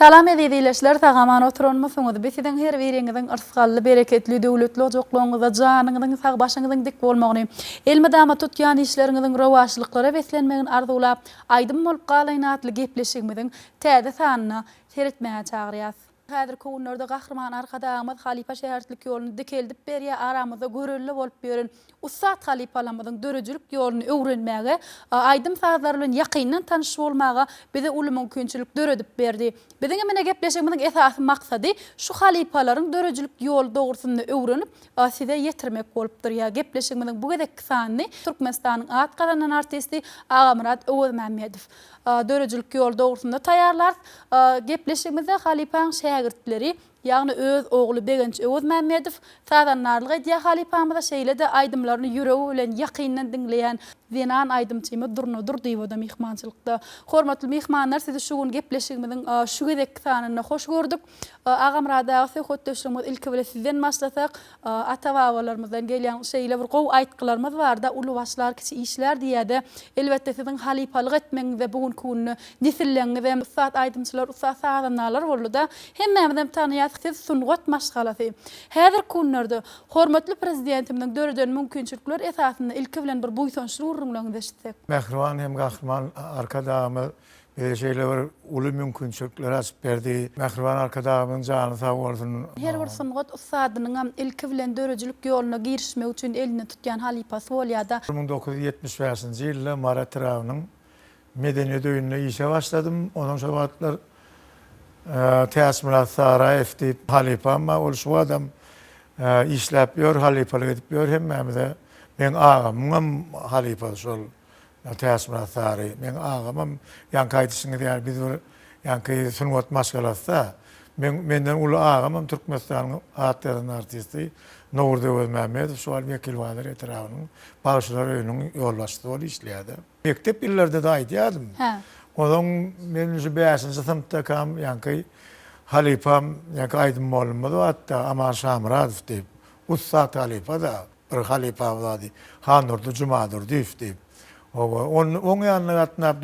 Salam ediydileşler, tağaman oturanmasyňyz. Bizden her biriňiziň arsgally, bereketli, döwletli ojoklugyňyza, janyňyzyň, sag başyňyzyň dik bolmagyny, elmedama tutýan işleriňiziň rowaşlyklara beslenmegini arzulap, aýdym bolup galaýnatly gepleşigimiziň täze sanyna seretmäge çagyrýas. Häzir kownlarda gahrman arkadaşymyz Halipa şäherçilik ýoluny dikeldip berýär, aramyzda görelli bolup beren Ussat Halipalamyzyň dörejilik ýoluny öwrenmäge, aýdym sazlar bilen ýakyndan tanyş bolmaga bize uly mümkinçilik döredip berdi. Biziň mene gepleşigimiziň esasy maksady şu halipalaryň dörejilik ýol dogrusyny öwrenip size ýetirmek bolupdyr. ýa Gepleşigimiziň bu gedek sanyny Türkmenistanyň at galanan artisti Agamurat Owuzmammedow dörejilik ýol dogrusyny taýýarlar. Gepleşigimizde Halipaň şägirtleri ýagny öz ogly Begenç Owuzmammedow sadanlarlygy edýär. Halipamyza şeýle-de aýdymlaryny ýüregi bilen ýakyndan dinleýän Zenan aýdymçymy durnudur diýip mihmançylykda. Hormatly mihmanlar, sizi şu gün gepleşigimiziň şu gedek sanyna hoş gördük. Agamurat söhbetdeşigimiz ilki bile sizden başlasak, ata-babalarymyzdan gelýän şeýle bir gowy aýtgylarymyz bar da uly başlar kiçi işler diýýärdi. Elbetde siziň halipalyk etmeňize bugünkü günni nesilleňize Ussat aýdymçylar, Ussat sadanlar boldy da hemmemizden tanýar siz sungat maşgalasy. Häzir günlerde hormatly prezidentimiň döredän mümkinçilikler esasynda ilki bilen bir buýsançly urunlaryny eşitsek. Mehriban hem gahryman arkadaşymy şeýle bir uly mümkinçilikler açyp berdi. Mehriban arkadaşymyň jany sag bolsun. Her bir sungat Ussadynyň ilki bilen dörejilik ýoluna girişmek üçin elini tutýan halipasy bolýar-da. 1975-nji ýylda Marat Rawynyň medeniýet öýünde işe başladym. Onuň şobatlar Teasmirat Sarayev diýip halipam, ol şu adam işläp ýör, halipalyk edip ýör hemmemize. Men agamam halipa şol Teasmirat Sarayev. Men agamam ýanky aýdyşyňy diýär, biz ýanky sungat maşgalatsa, menden uly agamam Türkmenistanyň atlaryň artisti Nurdy Owuzmammedow şu an wekil wadyr etrawynyň Bagşylar öýüniň ýolbaşçysy bolup işleýärdi. Mektep ýyllarda da aýdýardym. Onuň men şu 5-nji synpda kam ýanky halipam ýanky aýdym bolmady, hatda Aman Şamradow diýip Ussat Halipa da bir halipa boldy. Hanurdy Jumadur diýip. Oň ýanyna gatnap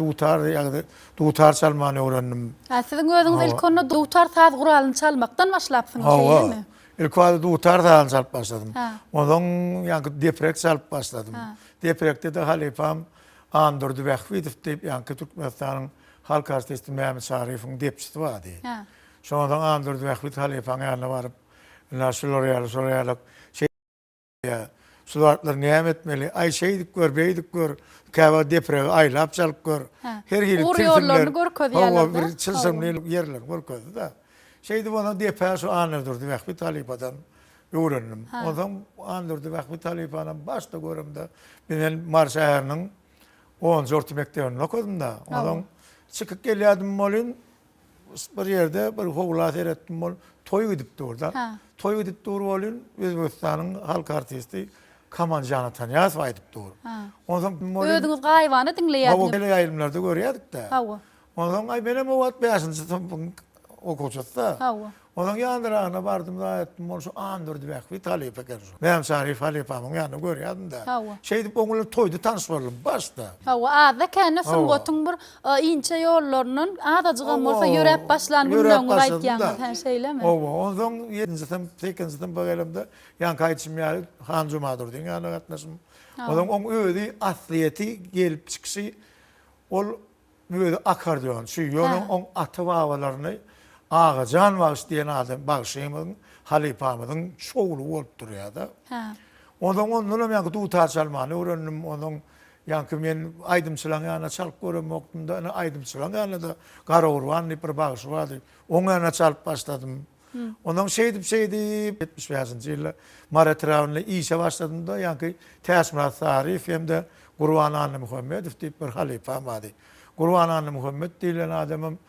dutar çalmany öwrendim. Siziň özüňiz ilk onda dutar saz guralyny çalmakdan başlapsyňyz şeýlemi? İlk wagtda dutar saz çalyp başladym. Onuň ýanky deprek çalyp başladym. Deprekde de halipam Andurdy Wahwidow diýip ýanky Türkmenistanyň halk artisti Mehmet Şarifiň depçisi bardy. Şondan Andurdy Wahwidow halipaň ýanyna baryp, "Naşylar sularlar näme etmeli? Aý şeýdik gör, beýdik gör, käwa depregi aýlap çalyp gör. Her ýeri ýollarny görkezýärler. Bir çylsymly ýerler görkezdi da. Şeýdi bona depe şu Andurdy Wahwidow halipadan öwrendim. Odan Andurdy Wahwidow halipadan başda görümde men Mar şäheriniň 10-njy orta mekdebini okudum da. Odan çykyp gelýärdim bolyn bir ýerde bir howla seretdim bol, toý gidip durda. Toý gidip dur bolyn Özbekistanyň halk artisti Kaman Jana Tanýasow aýdyp dur. Odan Özüňiz gaýwany dinleýärdiňiz. Böyle aýlymlarda görýärdik da. Odan aý benem o wagt 5-nji synpyň okuwçysy. Odan ýandyrana bardym da aýtdym, şu Andurdy Wahwidow halipa geldi. Men Şarif halipamyň ýanyna görýärdim da. Şeýdip oňuly toýdy tanış boldum başda. Ada kene sungatyň bir inçe ýollarynyň adajyga bolsa ýörep başlanyp bilmem aýtýanlar her şeýlemi? Odan 7-nji synp, 8-nji synp bagalamda ýanky aýtjym ýa Han Jumadur diýen ýanyna gatnaşym. Odan oň özi asliýeti gelip çykyşy ol böyle akordeon, şu ýoluň oň aty-babalaryny Ağacan bağışlayan adam, bağışlayamın, halipamın çoğulu olup duruyor da. Ondan ondan yankı dutar çalmanı öğrendim, ondan yankı men aydımçılan yana çalıp görüm oktum da, aydımçılan yana da Kara Urvan bir bağışı vardı. Onun yana çalıp başladım. Ondan şeydip 75-nji ýylda Marat Rawyny işe başladım da, yankı Teasmirat Sarif hem de Gurban Anny Muhammedow diýip bir halipam bardy. Gurban Anny Muhammed diýilen adamym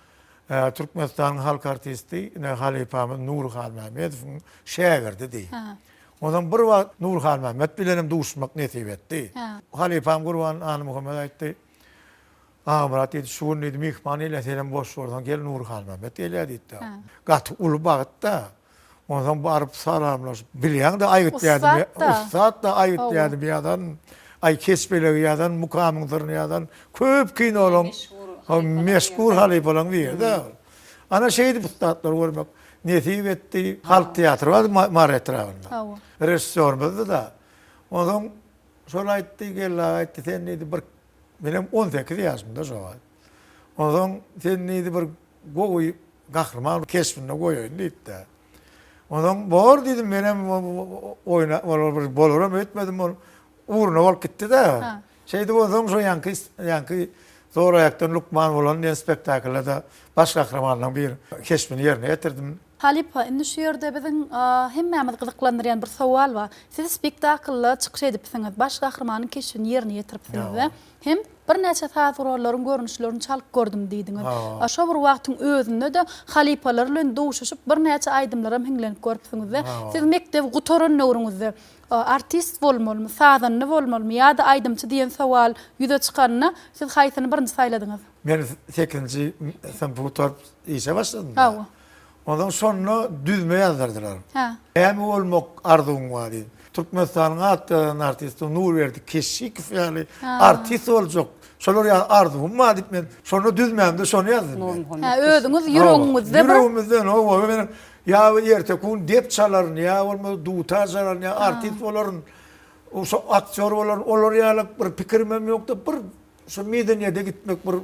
Türkmenistanyň halk artisti halipamy Nurhan Mehmedowyň şägirdi diýip. Ondan bir wagt Nurhan Mehmet bilenim duşmak nesip etdi. Halipam Gurban Anny Muhammed aýtdy, "Murat diýdi, şu gün mihman ile senem boş bolsaň gel Nurhan Mehmet diýilýär" diýdi. Gat uly bagtda. Ondan baryp salamlaşyp, bilýän de aýytýardy. Ussat da aýytýardy bir adam. Aý kesbelegi ýadan, mukamyň ýadan köp kino olan meşgul halipalaň diýer da. Ana şeydi bu statlar görmek. Nesip etti. Halk tiyatrı vardı Mar etrafında. Hawa. Rejissörümüz da. Ondan sonra aytti gel aytti sen neydi bir benim 18 yaşımda şoğa. Ondan sen neydi bir goy kahraman keşfinde koyun deydi. Ondan bor dedim benim oyna bolurum etmedim onu. Uğruna ol gitti de. Şeydi ondan sonra yankı zor ayaktan Lukman olan diye spektakülde baş kahramanla bir keşfini yerine getirdim. Halipa, indi şu yerde bizim hemmämiz gyzyklandyran bir sowal bar. Siz spektaklda çykyş edipsiňiz, baş gahrymanyň keşfini ýerine ýetiripsiňiz. Hem bir näçe saat rollaryň görnüşlerini çalyp gördüm diýdiňiz. Şo bir wagtyň özünde de halipalar bilen dowuşuşyp bir näçe aýdymlara hiňlenip görüpsiňiz. Siz mektep gutoran nöwrüňizde artist bolmalymy, sazanly bolmalymy ýa-da aýdymçy diýen sowal ýüze çykanyna siz haýsyny birinji saýladyňyz? Men 8-nji sınıfta işe başladım. Hawa. Ondan sonra düzme yazdırdılar. Ha. Hem olmak arzum var idi. Türkmenistan'ın atlayan artisti Nurverdi keşik fiyali artist olacak. Şolar ya arzum var deyip men sonra düzmeyim de sonra yazdım. Ha, özüňiz ýüregiňizde bir Yüreğimizden o benim ya ertekun dep çalaryň ya olma duta çalaryň ya artist olaryň o aktör olaryň olar ýalyk bir pikirim ýokda bir şu medeniyete gitmek bir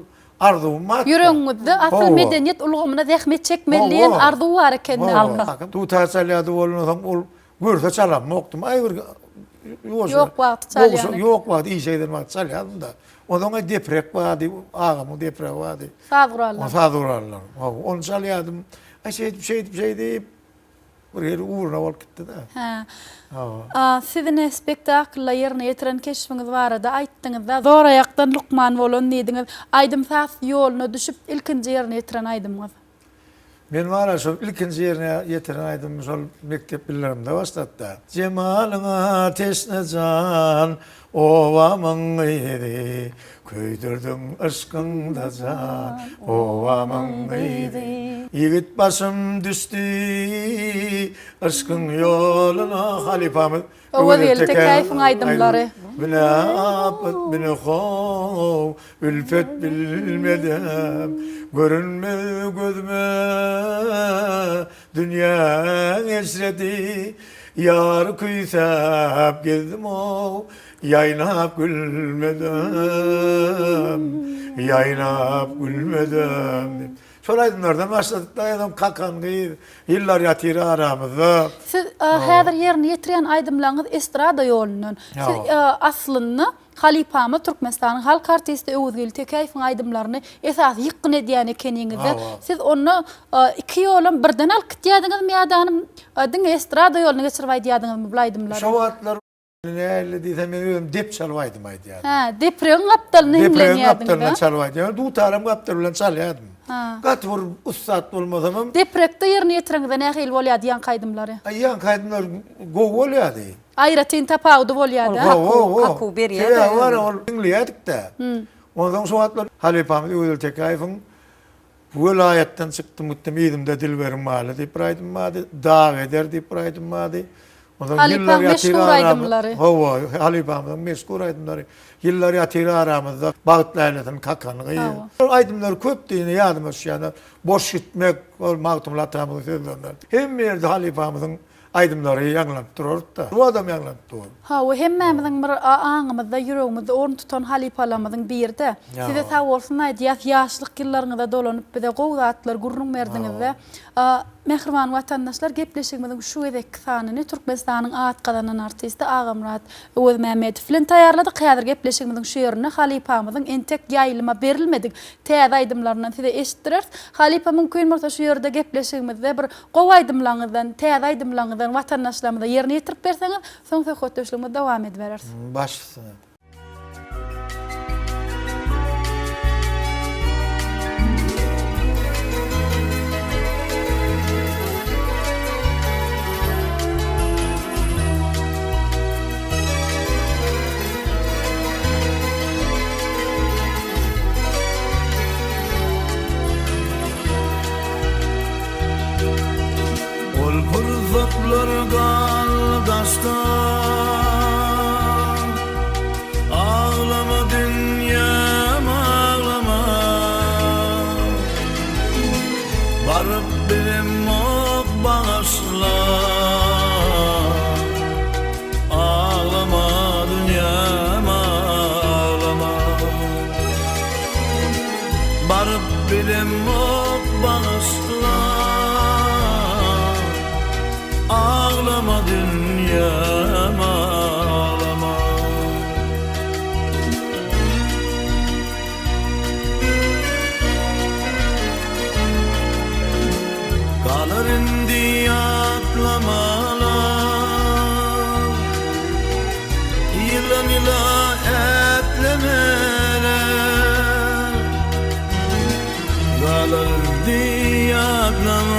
arzum var. Yüreğinizde asıl medeniyet ulgamına zahmet çekmeliyen arzu var kendi halka. Duta çalyadı olmasam ol görse çalamoktum. Ay bir yok wagt çalyan. Yok wagt iyi şeyler wagt çalyadım da. Ondan deprek vardı, ağamın deprek vardı. Sadurallar. Sadurallar. Onu çalyadım. Ay şey deyip bir yer uğruna ol gitti de. Ha. Sizin spektaklla yerine yetiren keşfiniz barada aýtdyňyz da zor ayaktan Lukman bolan diýdiňiz. Aýdym sas ýoluna düşüp ilkinji yerine yetiren aýdymyz. Men var şu ilkinji yerine yetiren aýdym şol mektep billerimde başlatda. Cemalyňa teşne can ovamyň ýeri köýdürdüň ışkynda can ovamyň ýeri. Yigit başım düştü ışkın yoluna halifamız. Owa diýildi käýfiň aýdymlary. Bile apet bile hov ülfet bilmedem görünme gözüme dünya esreti yar kıysap gezdim o yaynap gülmedem Şol aýdymlardan başladyk da adam kakangy ýyllar ýatyr aramyzda. Siz häzir ýerine ýetiren aýdymlaryňyz estrada ýolundan. Siz aslyny Halipamy Türkmenistanyň halk artisti Öwüzgül Tekäýewiň aýdymlaryny esas ýykyn edýän ekeniňizde siz onu iki ýolun birden alyp gitýärdiňizmi ýa-da diň estrada ýoluna geçirip aýdýardyňyzmy bu aýdymlary? Şo wagtlar näle diýsem men özüm dep çalwaýdym aýdýar. Ha, depreň gapdalyny himlenýärdiňiz. Depreň gapdalyny çalwaýdym. Dutaram gapdal bilen çalýardym. Gatwur ustad bolmasam deprekde ýerine ýetiriňizde nähil bolýardy ýan aýdymlary? Ýan aýdymlar go bolýardy. Aýratyn tapawdy bolýardy. Haku berýärdi. Ya var ol dinleýärdik de. Ondan soň atlar Halepamy Öwüzgül Tekäýewiň bu vilayetden çykdym müttemidimde dilberim maly diýip aýdymady. Daw eder diýip aýdymady. Halipam meşhur aýdymlary. Hawa Halipamyň meşhur aýdymlary. Ýyllar ýatyr aramyzda bagtlaýlaryň kakanyny. Aýdymlar köp diýeni ýadyma düşýär. Boş gitmek ol magtumlatamyň sözlerler. Hem ýerde Halipamyň aýdymlary ýanglap dururdy da. Bu adam ýanglap durur. Ha, o hemmemizin bir aňymyzda, ýüregimizde orun tutan halipalamyzyň birde. Size sag bolsun aýdýas, ýaşlyk ýyllaryňyzda dolanyp bide gowdatlar gurrun berdiňizde. Mehriban watandaşlar gepleşigimiziň şu edek sanyny Türkmenistanyň atqadanan artisti Agamrat Öwüz Mämmedow bilen taýýarladyk. Häzir gepleşigimiziň şu ýerine Halipamyzyň entek ýaýlyma berilmedik. Täze aýdymlaryny size eşitdirers. Halipa mümkin bolsa şu ýerde gepleşigimizde bir gow aýdymlaryňyzdan, täze aýdymlaryňyzdan watandaşlarymyza ýerine ýetirip berseňiz, soň söhbetleşigimiz dowam ederiz. Başlysın. Fırsatlar galdaşta bilim ok bağışla. Ağlama dünyam ağlama. Kalır indi atlamalar, yılan yıla etlemeler. Kalır indi atlamalar,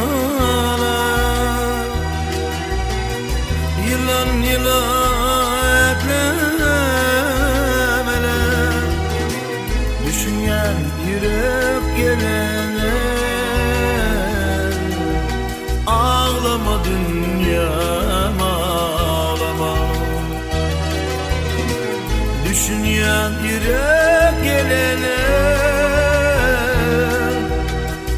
yılan yıla etlemeler. Düşünen yürek gelene, ağlama dünyam ağlama. Düşünen yürek gelene,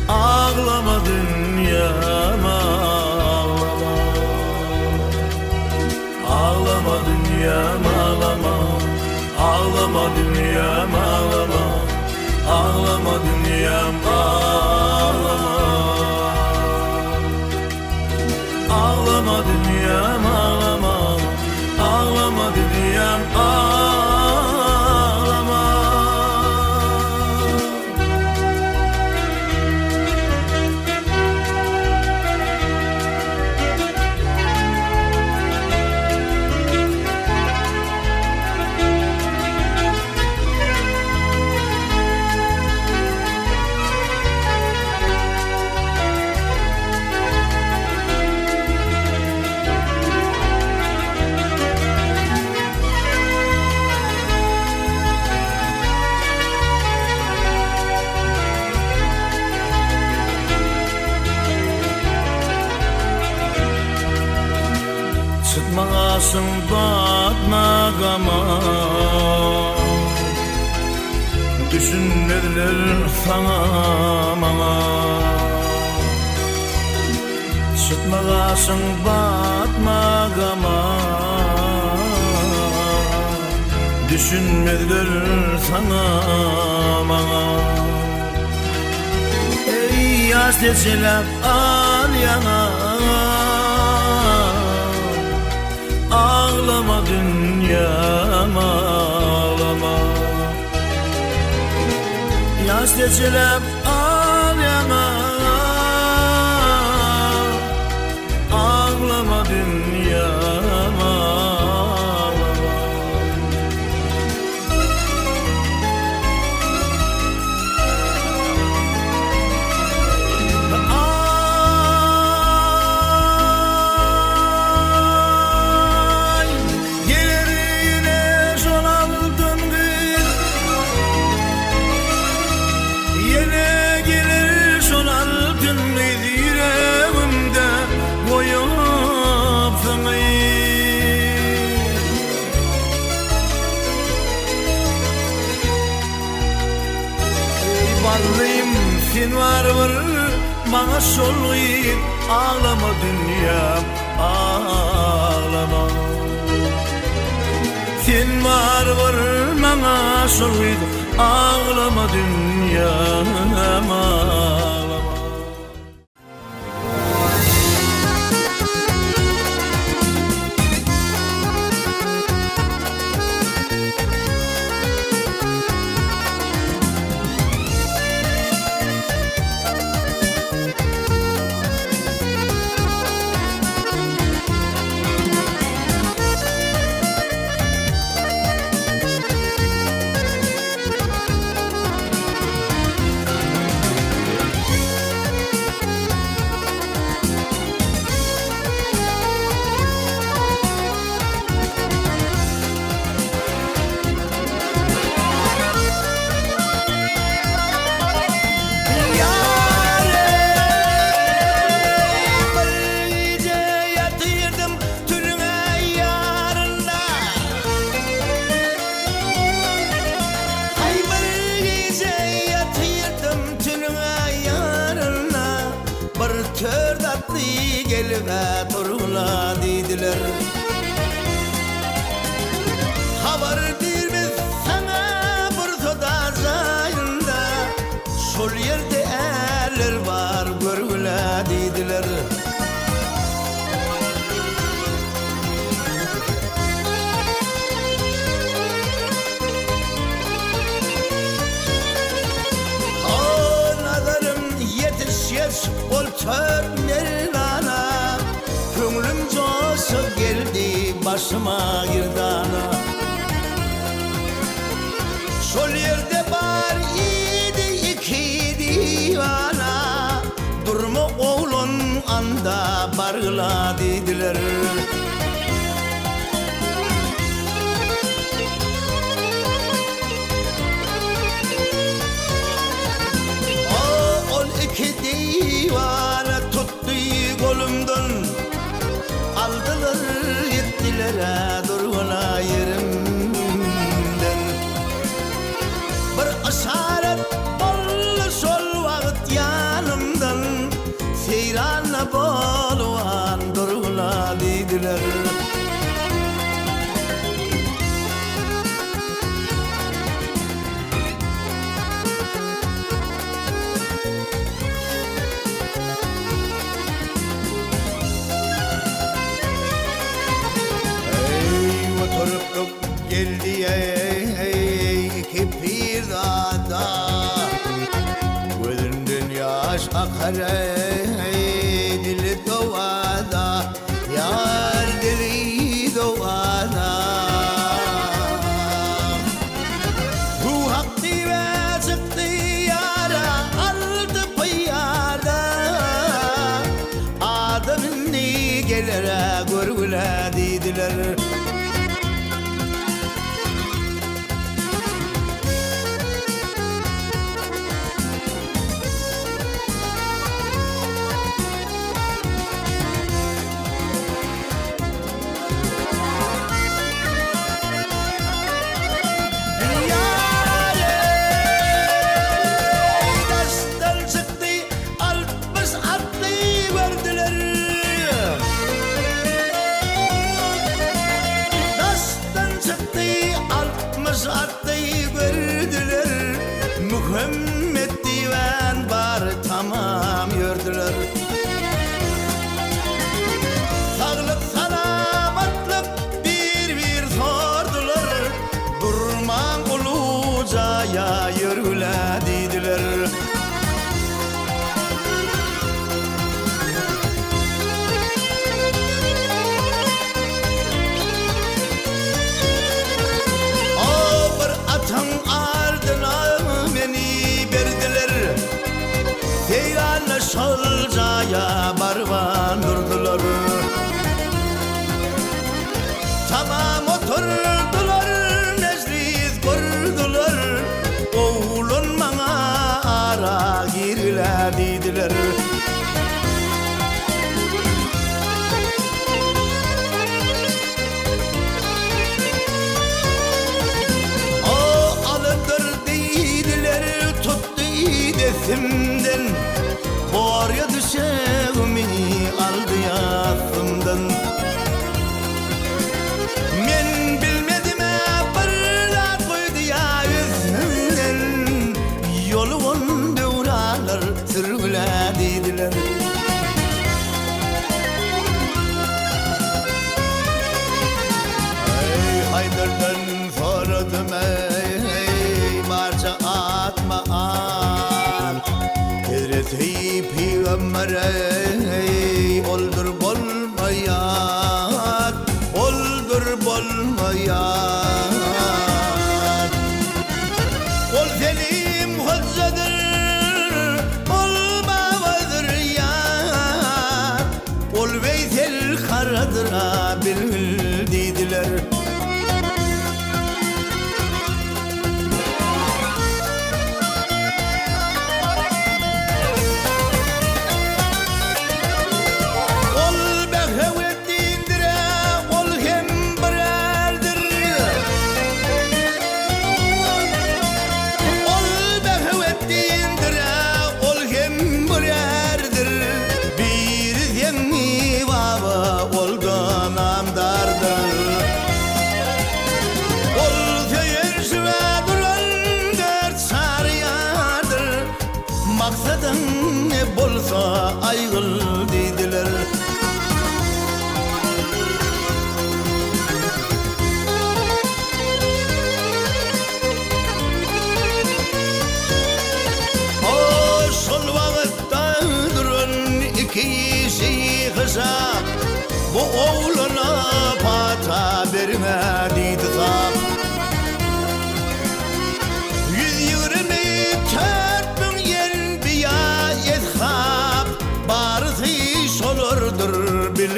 ağlama dünyam ağlama. Ağlama dünyam ağlama. Ağlama dünyam ağlama. Ağlama dünyam ağlama. Ağlama dünyam ağlama. Ağlama dünyam ağlama. Çıkmagasın batma gama, düşünmediler sana bana. Çıkmagasın batma gama, düşünmediler sana bana. Ey yaş deseler al yana, ağlama dünyam ağlama. Yaz deçilem al yana, ağlama dünyam ağlama. Varlıyım sen var bana soluyup ağlama dünyam ağlama. Sen var bana soluyup ağlama dünyam ağlama. Tör tatlı gelme turula dediler. Haber vermez sana burada zayında, sol yerde durgula dediler. Ol iki divane tuttu kolumdan, aldılar gittiler durgula yerimden. Bir aşaret oldu sol vakit yanımdan, seyrana bolwan durgula dediler. Oturup geldi iki pir dağda, gözünden yaş akar dili dovada, yar dili dovada. Bu hakkı ve çıktı yara aldı payada, adamın ne gelere görgüle dediler. Muhammed divan var tamam gördüler. Sağlık salamatlık bir sordular, durman ulucaya yürüle dediler. O bir atan ardına Seyranla solcaya barvan durdular. Tamam oturdular, meclis kurdular. Oğlun bana ara girle dediler. O alıdır dediler, tuttu desimden. Oraya düşeğimi aldı yasımdan. Men bilmedim fırlat koydu ya yüzünden. Yolun dövralar sürgüle dediler. Haydar'dan sordum barca atma at. Hazreti Peygamber'e oldur bolmayan, oldur bolmayan. Ol selim hoccadır, olmavadır ya. Ol Veysel karadır bilgil dediler. Maksadın ne bolsa aygıl dediler. O sol vakitte durun iki şeyhsa, bu oğluna pata verme dedi tam. 124 bin yer biya eshab, barısı solurdur bil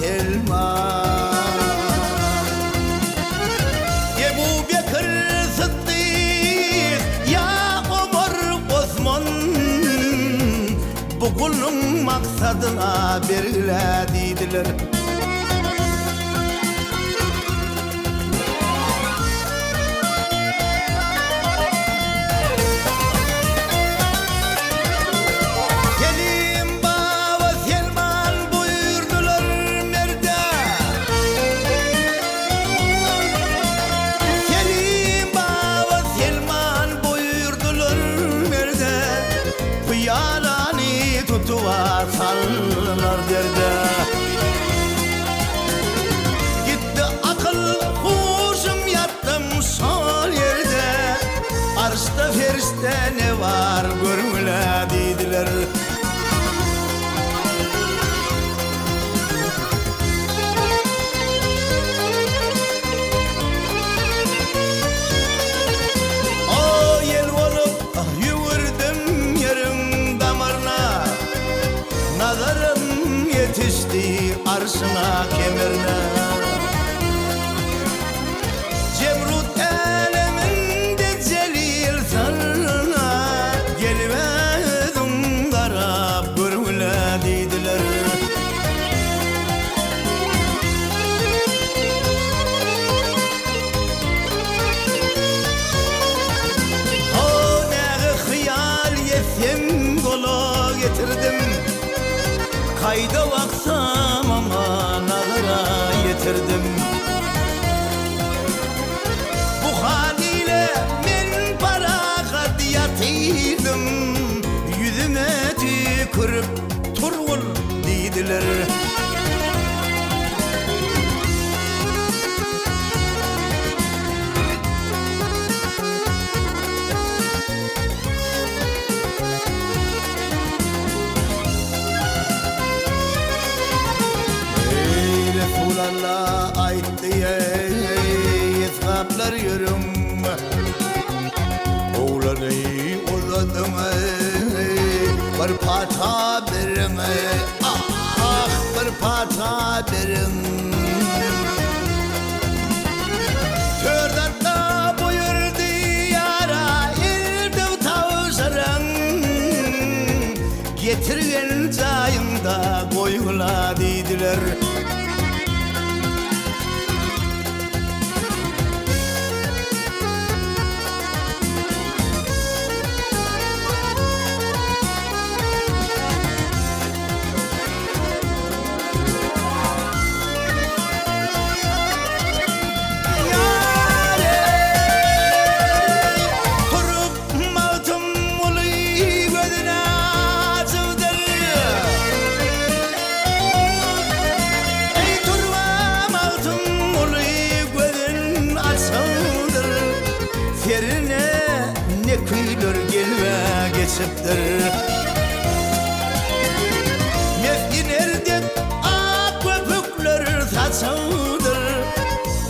Selman Ebu Bekir Sıddık ya Ömer Osman bu kulun maksadına berile dediler. Selim Baba Selman buyurdular merde. Selim Baba Selman buyurdular merde. Bu yalanı tutuva sallar derde. Gitti akıl huşum yattım sol yerde. Arşta ferişte ne var görmüle dediler. O yel olup yürüdüm yerim damarına. Nazarım yetişti arşına kemerine. Cemrut eleminde celil sarına. Gelmedim garap görmüle dediler. O ne hıyal yesem dolu getirdim. Kayda baksam ama nazara yetirdim. Bu haliyle men parakat yatıydım. Yüzüme tükürüp turgul dediler. Ey Resulallah ayt diye yezgaplar yürüm. Oğlan ey uzadım bir parça verin ah bir parça verin. Tördatta buyurdu yara ildim tavşarın. Getirgen cayında koyula dediler. Yerine ne kıyılır gelme geçiptir. Mefkin erdek ak köpükler saçıldır.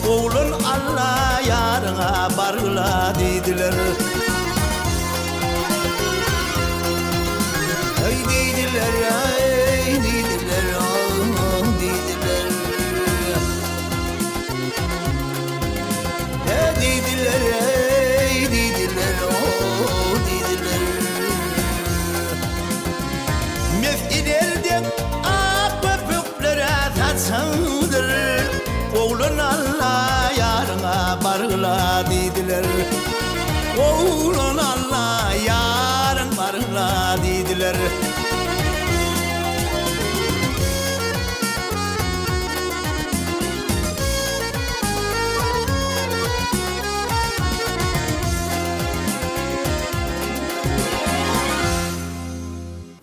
Oğlun Allah yarına barla dediler. Ay dediler, ay dediler, ah dediler. Ne dediler, ay dediler, oh dediler. Mefkin erdek ak köpüklere saçıldır. Oğlun Allah yarına barla dediler. Oğlun Allah yarın barla dediler.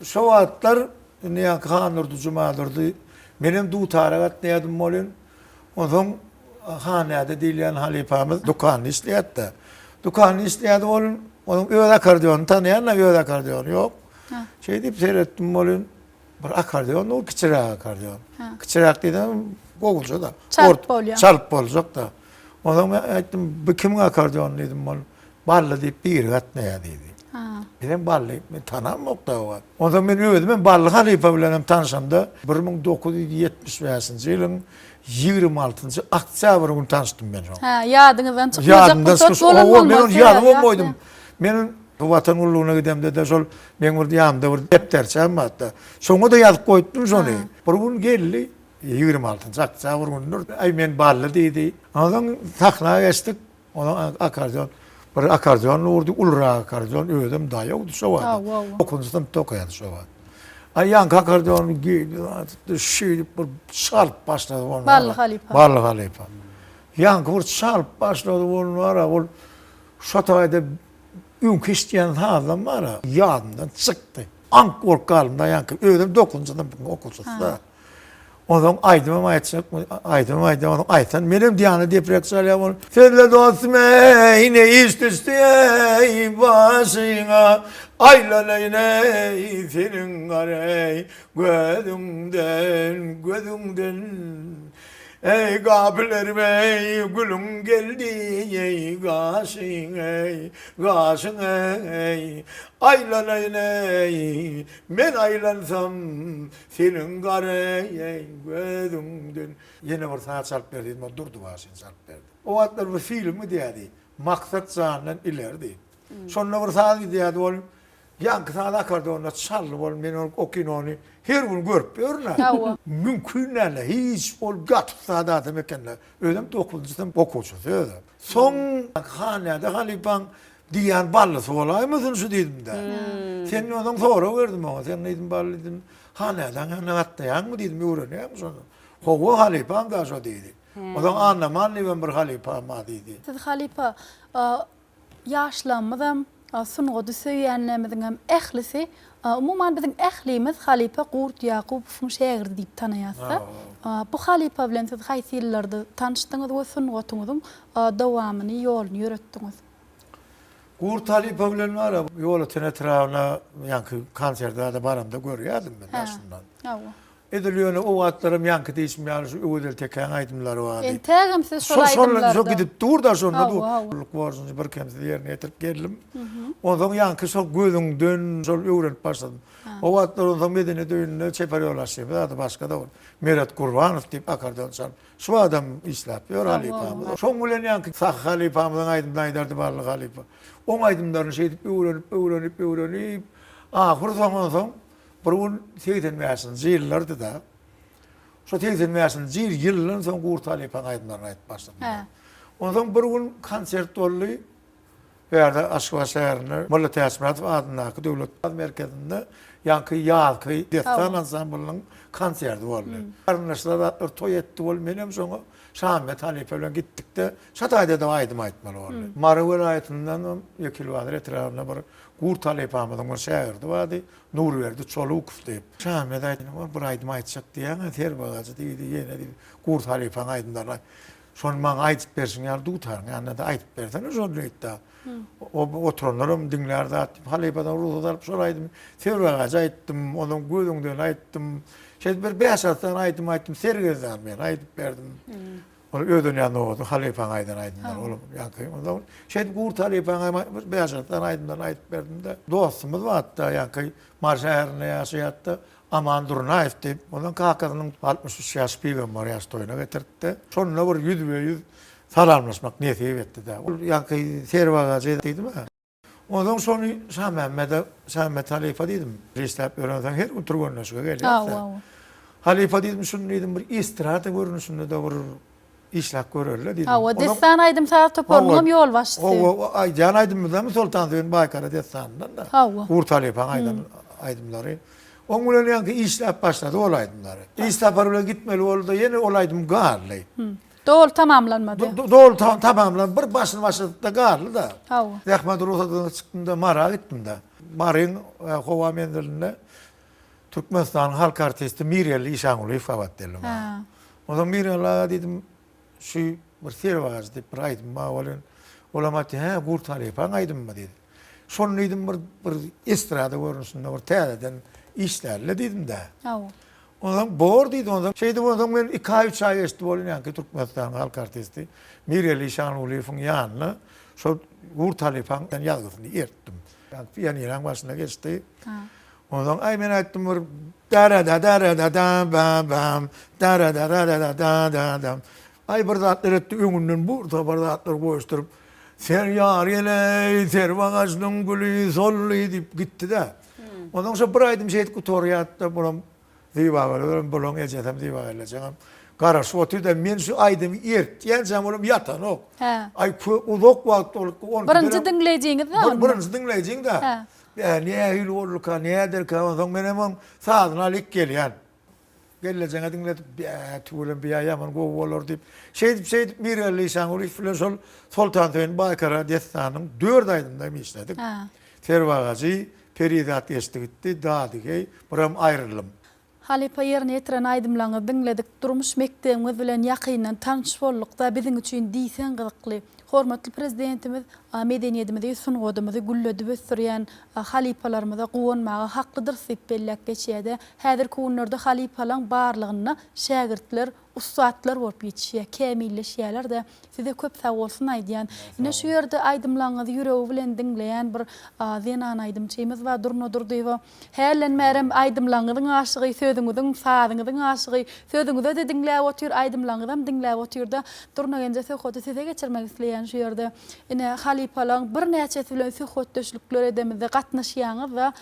Şu atlar ne kanırdı cumadırdı. Benim du tarakat ne adım molun. Ondan hanede dilen halifamız dükkanı işleyetti. Dükkanı işleyetti onun öyle akordeon tanıyanla öyle akordeon yok. Şey deyip seyrettim molun. Bir akordeon o küçürak akordeon. Küçürak dedim Google'ca da. Çalıp oluyor. Çalıp olacak da. Ondan ben ettim bu kimin akordeon dedim molun. Barla deyip bir kat ne dedi. Ha. Ben ballı, ben tanamok da var. Ondan ben öýdüm, ben ballı halipa bilen tanışamda 1975-nji ýylyň 26-njy oktýabr günü tanışdym ben. Ha, ýadyňyzdan çykmajak Ýadymdan pursat çıkış, bolan o bolmaz. men ýadyma bolmaýdym. Menin watan ullugyna gidemde de şol men bir ýamda bir depterçem batda. Şoňa da ýazyp goýdum şonu. Bir gün geldi 26-njy oktýabr günü. Ay men ballı diýdi. Adam takna geçdik. Ona akordeon bir akordeon urdu, ulra akordeon öýdüm da ýok şowa. Okunjdan tokaýady şowa. Ay ýanky akordeon geldi, şeýdip bir şarp başlady onu. Ballı halipa. Ballı halipa. Ýanky bir şarp başlady onu ara, ol şataýda ünk işleyen adam var ya, yadından çıktı. Ank korkalımda ýanky öýdüm dokunjdan okulsuzda. Ondan aydım onu aytan. Menem diýany deprek salýam. Senle dostum ey ne ististe ey başyňa aylanayne senin garey gözünden ey gaplerim ey gülüm geldi ey gaşın ey aylanayne men aylansam senin garey ey gözünden yine bir saat çalıp verdim o durdu başın çalıp verdi. O atlar bir filmi diýdi. Maksat zandan ilerdi. Sonra bir saat diýdi ol yankı saat akordeonda çalıp ol men o kinony her gün görüp görnä. Mümkün näle hiç ol gat saat mekenle. Ödem 9-njy okuwçysy ödem. Soň hanada halipan diýen ballysy bolaýmysyn şu diýdim de. Sen onuň sonra berdim o. Sen diýdim bally diýdim. Hanadan hatdaýanmy diýdim öwrenýär şonu. Howa halipan da şo diýdi. Odan anlaman ben bir halipa ma diýdi. Siz halipa ýaşlanmadan sunugy söýýänlerimiziň hem ehlisi umuman bizim ehlimiz halipa Gurt Ýakubowyň şägirdi diýip tanaýatsa. Bu halipa bilen siz haýsy ýyllarda tanışdyňyz we sunugyňyzyň dowamyny ýoluny ýöretdiňiz? Gurt halipa bilen wara ýola teatrawna ýanky konsertlerde baramda görýärdim ben aslynda. Ediliyorlar o atlarım yankı değişmeyen şu ödül teken aydınları vardı. Entegim siz şol aydınlarda. Sonra gidip dur da sonra dur. Varsınız bir kemsi yerine yetirip geldim. Ondan yankı şol gözünden şol öğrenip başladım. O atlar ondan medeni düğününe çeperiyorlar şey. Daha da başka da var. Merat Kurbanov deyip akordeon çalıp. Şu adam işle yapıyor halifamız. Şon gülen yankı sağ halifamızın aydınlarını aydardı varlık halifa. O aydınlarını şey edip öğrenip. Ahır zaman Burun 80-nji ýyllarda da şu 80-nji ýyldan soň Gurt halipaň aýdymlaryny aýdyp başladım. Ondan bir gün konsert boldy. Ýerde Aşgabat şäherinde Molla Täsmiratov adynaky döwlet merkezinde ýanky ýalky destan ansamblynyň konserti boldy. Arnaşlar toý etdi bol menem soňa Şahmet halipa bilen gitdik-de şataýda da aýdym aýtmaly boldy. Mara welaýatyndan 2 kilometr etrafynda bir Gurt halipamyzyň bir şäherdi bardy. Nurberdi Çolukov diýip. Şahmet aýdym bir aýdym aýtjak diýen ter bagaçy diýdi ýene diýdi. Gurt halipaň aýdymlary şonu maňa aýdyp bersiň ýa dutar. Ýa-ni da aýdyp bersen şonu diýdi. O oturanlarım dinlerde atıp halipadan ruhlar soraýdym. Ter bagaçy aýtdym, onuň gözüňden aýtdym. Şeýle bir 5 saatdan aýtdym, sergezden men aýdyp berdim. Onu ödün yanı oldu, halipaň aýdymlar oğlum ýanky. Ondan şeýle Gurt halipaň 5 saatdan aýdyp berdim de. Dostumyz var hatta ýanky Marşäherine ýaşaýatdy. Aman Durnaýew diýip, ondan kakasynyň 63 ýaş peýgamber ýaşdoýuna getirdi. Şonuna bir 100 salamlaşmak niýeti etdi de. Ýanky serwagaçy diýdim ha. Ondan şonu Şahmet halipa diýdim. Reslap öğrensen her gün turgönleşige gelýär. Halipa diýdim, şunu diýdim bir istirahata görünüşinde de bir işlak görürler diýdim. O destan aýdym saat toparlanam ýol başçysy. O aýdan aýdymyzdan Sultan Zöwn Baýkara destandan da. Gurt halipaň aýdymlary. Oň bilen ýanky işlap başlady ol aýdymlary. İşlap bilen gitmeli boldy, ýene ol aýdym garly. Dol tamamlanmady. Dol tamamlan bir başyny başladyk da garly da. Ahmet Ruhsatyna çykdymda Mara gitdim da. Maryň Howa mendilinde Türkmenistan halk artisti Mirel Işanguly fabat dedim. Ondan Mirel'a dedim şu bir serwagaç diýip bir aýdym ma bolan. Olamat ha Gurt halipaň aýdymmy dedi. Şonu dedim bir estrada görünüşinde bir täzeden işlerle dedim de. Ondan bor diýdi ondan. Şeýde ondan men 2-3 aý geçdi bolan ýanky Türkmenistan halk artisti Mirel Işangulyň ýanyna şu Gurt halipaň ýalgysyny ertdim. Yani piyaniran başına geçti. Ondan ay men aytdım bir dara da dara da da bam bam dara da da da da da da. Ay bir zatlar etti öňünden burada bir zatlar goýuşturup sen yar ele servaňaçnyň gülü solly dip gitti de. Ondan sonra bir aýdym şeýet kutoriýatda bulam diýbalar bulam ejesem diýbalar jaňam. Garaş oturda men şu aýdym ertýän bulam yatan ok. Ay uzak wagt olup Birinji dinleýiňiz Birinji dinleýiň da. Niye hil olurka, niye derka, ondan menemem sağdına lik gelyen. Geleceğine dinletip, tüyülüm bir ayaman go olur deyip. Şey Mirelli İhsan Uluş filan Sultan Töyün Baykara destanın 4 aydında mı işledik. Tervagacı, peridat geçti gitti, daha dikey, buram ayrılım. Halipa yerine etiren aydımlaňy dinledik, durmuş mektebiňiz bilen ýakynan tanış boldukda biziň üçin diýsen gyzykly. Hormatly prezidentimiz medeniýetimizi, sungadymyzy gülledi ösürýän halipalarymyza gowanmagy haklydyr diýip bellek geçýärdi. Häzirki günlerde halipalaň barlygyna şägirtler, ustaatlar bolup ýetişýär, kämilleşýärler de size köp sag bolsun aýdýan. Ine şu ýerde aýdymlaňyzy ýüregi bilen dinleýän bir zenan aýdymçymyz bar, durnodur diýip. Hälenmerem aýdymlaňyzyň aşygy, sözüňiziň sadyňyzyň aşygy, sözüňizi de dinläp otur, aýdymlaňyzam dinläp oturda. Durna gence söhbeti size geçirmek isleýän şu ýerde. Ine halipalaň bir näçesi bilen söhbetdeşlikler edemizde gatnaşýaňyz we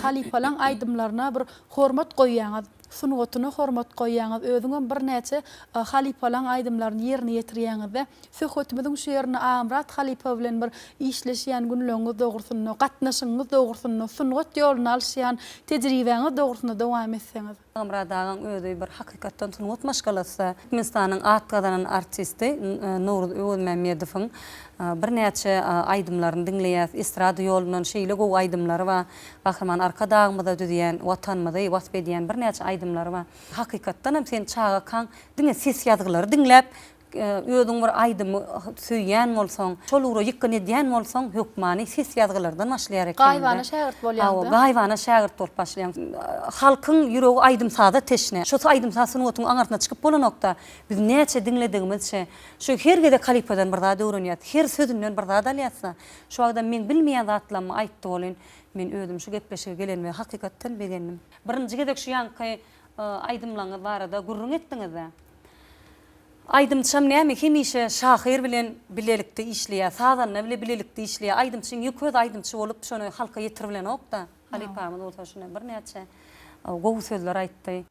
halipalaň aýdymlaryna bir hormat goýýaňyz. Sunugatyna hormat goýýaňyz, özüňem bir näçe halipalaň aýdymlaryny ýerine ýetirýäňiz. Söhbetimiziň şu ýerine Amrat halipa bilen bir işleşýän günleriňiz dogrusyny, gatnaşygyňyz dogrusyny, sunugat ýoluny alşýan tejribeňiz dogrusyny dowam etseňiz. Amrat dağın öýüdi bir hakykatdan sunugat maşgalasy. Türkmenistanyň atgadan artisti Nurul Öwelmemmedowyň bir näçe aýdymlaryny dinleýär, estrada ýolundan şeýle gowy aýdymlary we bahman arka dağymyzda düzýän, watanmyzda wasp edýän bir näçe aýdymlary we hakykatdan hem sen çağa kan diňe ses ýazgylary dinläp özüň bir aýdymy söýýän bolsaň, şolura ýykyn edýän bolsaň, hökmany ses ýazgylardan başlaýar eken. Gaýbana şägirt bolýar. Gaýbana şägirt bolup başlaýan. Halkyň ýüregi aýdymsada teşne. Şu aýdymsasyny otuň aňartyna çykyp bolanokda biz näçe dinledigimizçe şu hergede kalipadan bir zat öwrenýär. Her sözünden bir zat alýarsa, şu wagtda men bilmeýän zatlarmy aýtdy bolyn. Men özüm şu gepleşige gelen we hakykatdan begendim. Birinji gedek şu ýanky aýdymlaňyz barada gurrun etdiňiz. Aýdymçam näme hemişe şahyr bilen bilelikde işleýär, sadanna bilen bilelikde işleýär. Aýdymçyň ýököz aýdymçy bolup şonu halka ýetirbilen okda. Halipamyz bolsa şuna bir näçe gowy sözler aýtdy.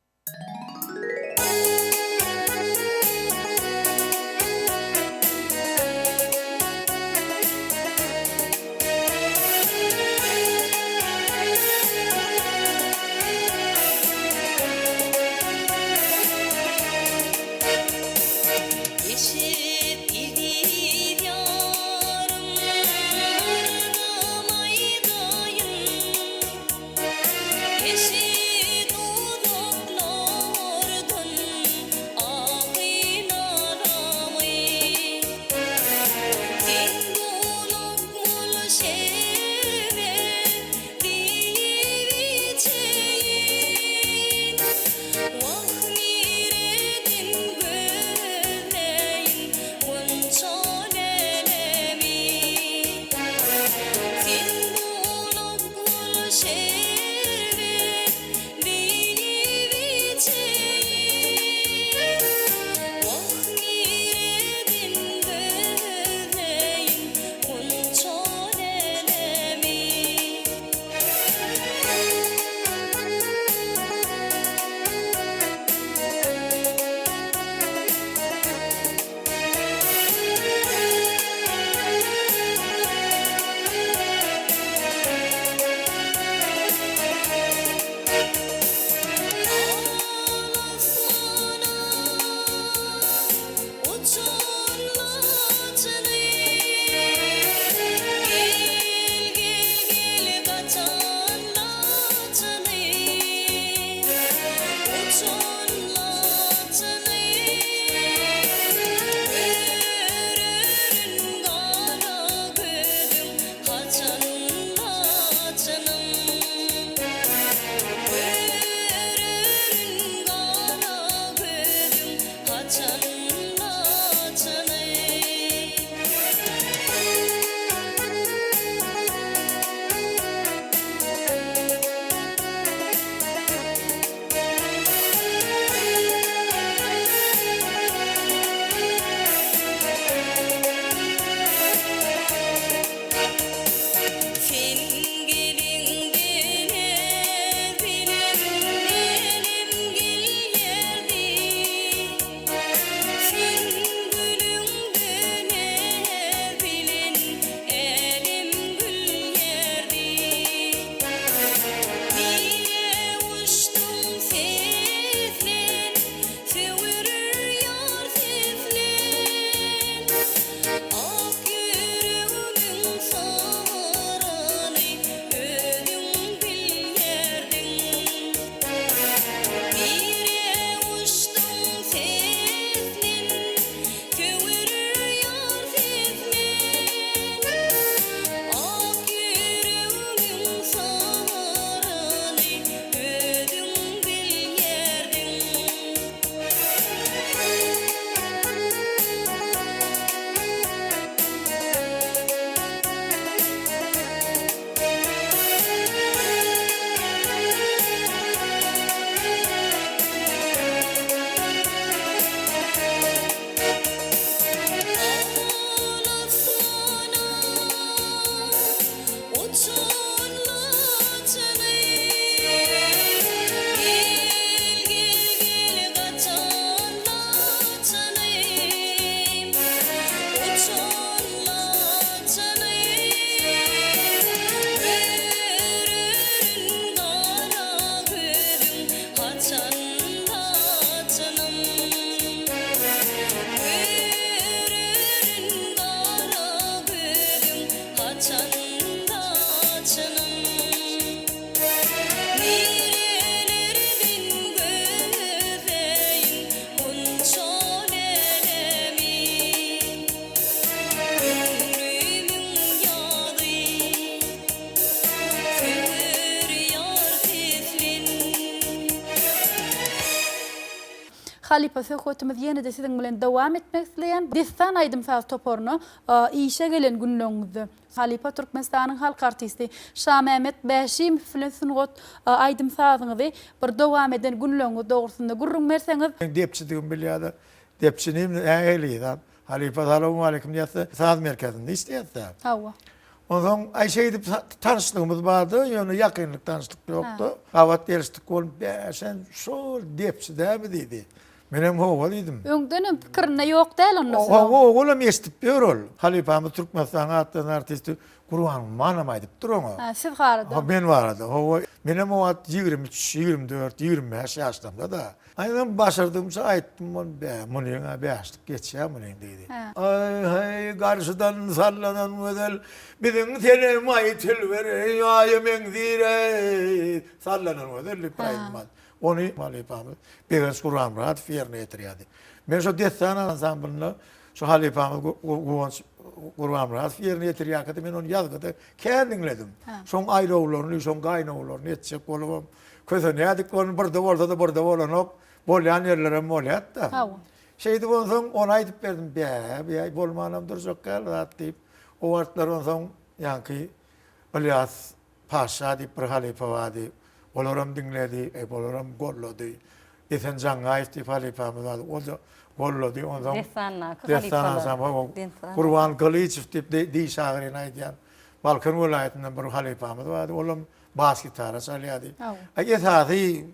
Halipa söhbetimiz ýene-de siziň bilen dowam etmek isleýän destan aýdym saz toporunu işe gelen günlöňüzde Halipa Türkmenistanyň halk artisti Şah Mehmet Bäşim bilen sungat aýdym sazyňyzy bir dowam eden günlöňü dogrusynda gurrun berseňiz. Depçidigim bilýärdi. Depçinim äýlidi. Halipa salamu aleykum diýse saz merkezinde işleýär. Hawa. Ondan Ayşe'yle tanıştığımız vardı, yani yakınlık tanıştık yoktu. Havat yarıştık oğlum, sen şol depçi değil mi dedi. Benim hova dedim. Öňdenem pikirine ýok däl ondan. Oğlum estip diyor ol. Halipamı Türkmenistan atlan artisti Kurwan manam aýdyp durýar. Ha, siz garada. Ha ben varada. Hova benim o 23, 24, 25 yaşlarımda da. Aynen başardığımsa aýtdym, "Muny ýa beýaşdyk geçýär muny" dedi. Ay hay garşydan sallanan ödel biziň tenem aýtyl berer ýa men dire sallanan ödel paýmaz. Onu Halipamı beýas Kurwan rahat fiýerne ýetirýärdi. Men şu destan ansamblyny şu Halipamı Kurwan rahat fiýerne ýetirýärdi. Men onu ýazgada kendinledim. Şoň aýrowlaryny, şoň gaýnawlaryny etjek bolubam. Köze nädik onu bir dawarda da bir dawalanok bolýan ýerlere bolýat da. Hawa. Şeydi ondan ona aýdyp berdim. Be bolmanam durjak gal rahat diýip. O wagtlar ondan ýanky Ilyas Paşa diýip bir halipa wadi. Olaram dinledi, olaram gollady. Esen Jangaýew diýip halipamy wadi. O da gollady ondan. Destan Kurwan Galyçew diýip diýşagyryn aýdýan. Balkan welaýatynyň bir halipamy wadi. Olam bas gitara çalýardy. Aýetadi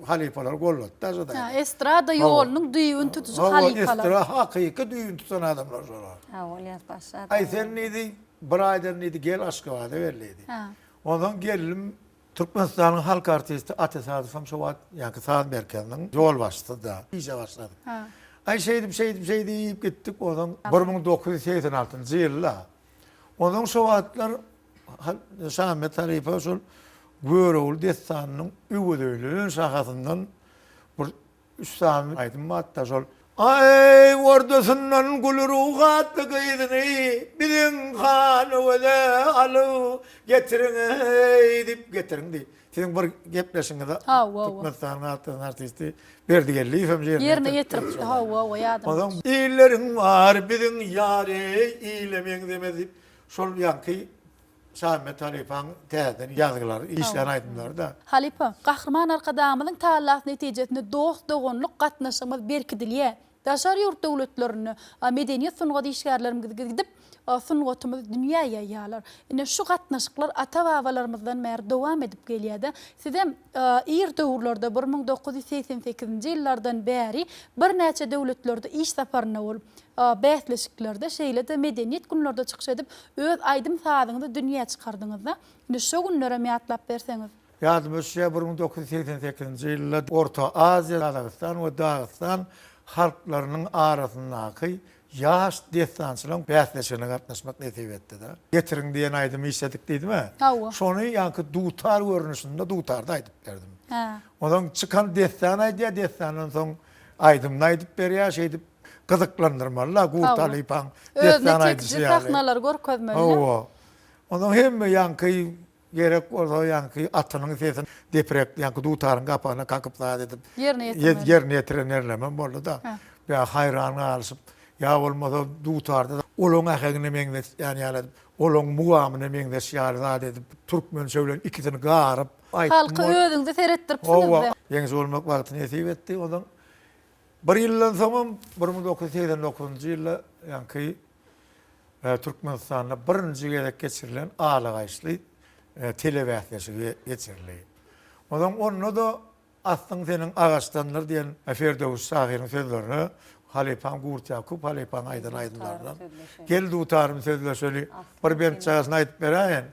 halipalar gollatda da. Ha, estrada ýolunyň düýün tutucu halipalar. Estrada hakyky düýün tutan adamlar şolar. Ha, Ilyas Paşa. Ay sen nidi, braýdan nidi gel Aşgabatda berledi. Ha. Ondan gelim Türkmenistanyň halk artisti Atesadyfam şu wagt ýa-ki saz merkeziniň ýol başçysy da işe başlady. Ha. Ay şey diýip gitdik ondan 1986-njy ýylda. Ondan şu wagtlar Şah Mehmet Halipa şol Böreğül destanynyň üwedöýlüğün şahasyndan bir üstami aýdym hatta şol ay ordasyndan guluru gatdy gyýdyny biziň hany wele aly getiriň diýip getiriň diýip. Siziň bir gepleşiňizde Türkmenistanyň artisti Berdigelli hem Yerine ýetirip hawa ýadym. Adam ýerleriň var biziň ýary ýylemeň demedi. Şol ýanky Şah Mehmet Halipaň täzeden ýazgylary, işler aýdymlar da. Halipa, gahrman arkadamyň taýlas netijesinde dost dogonluk gatnaşymy berkidilýär. Daşary ýurt döwletlerini, medeniýet sunugat işgärlerimiz gidip sungatymyz dünýäge ýalar. Ine şu gatnaşyklar ata-babalarymyzdan bäri dowam edip gelýär. Sizem ýer döwürlerde 1988-nji ýyllardan bäri bir näçe döwletlerde iş saparyna bolup bäsleşiklerde şeýle-de medeniýet günlerde çykyş edip öz aýdym sazyňyzy dünýäge çykardyňyzda ine şu günlere meýatlap berseňiz. Ýadymy şu 1988-nji ýylda Orta Aziýa, Kazakstan we Dagestan halklarynyň arasyndaky ýaş destançylaryň bäsleşigine gatnaşmak näsip etdi da. Getiriň diýen aýdym işledik diýdimi? Şonu ýanky dutar görnüşinde dutarda aýdyp berdim. Ondan çykan destan aýdýar, destanyň soň aýdymny aýdyp berýär, şeýdip gyzyklandyrmalar, Gurt Halipaň destan aýdyşy ýaly. Sahnalar görkezmeli. Ondan hemme ýanky gerek bolsa ýanky atynyň sesini deprek ýanky dutaryň gapagyna kakyplar edip ýerine ýetirenlerlemem boldy da. Ýa haýran galyp ýa bolmasa dutarda olaň ahygyny meňde ýani olaň mugamyny meňde şiýar edip türkmen söýlen ikisini garyp halky özüňde seretdirip sundy. Ýeňi bolmak wagtyny ýetip etdi. Ondan bir ýyldan soň 1989-njy ýylda ýanky Türkmenistanda birinji gerek geçirilen ağlagaýçly telebäsleşigi geçirildi. Ondan onu da aslında senin ağaçtanlar diyen Ferdowus Şahyryň sözlerini Halipaň Gurt Ýakup, Halipaň aýdynlardan geldi utarym sözleşeli bir ben çağasını aýdyp berýän.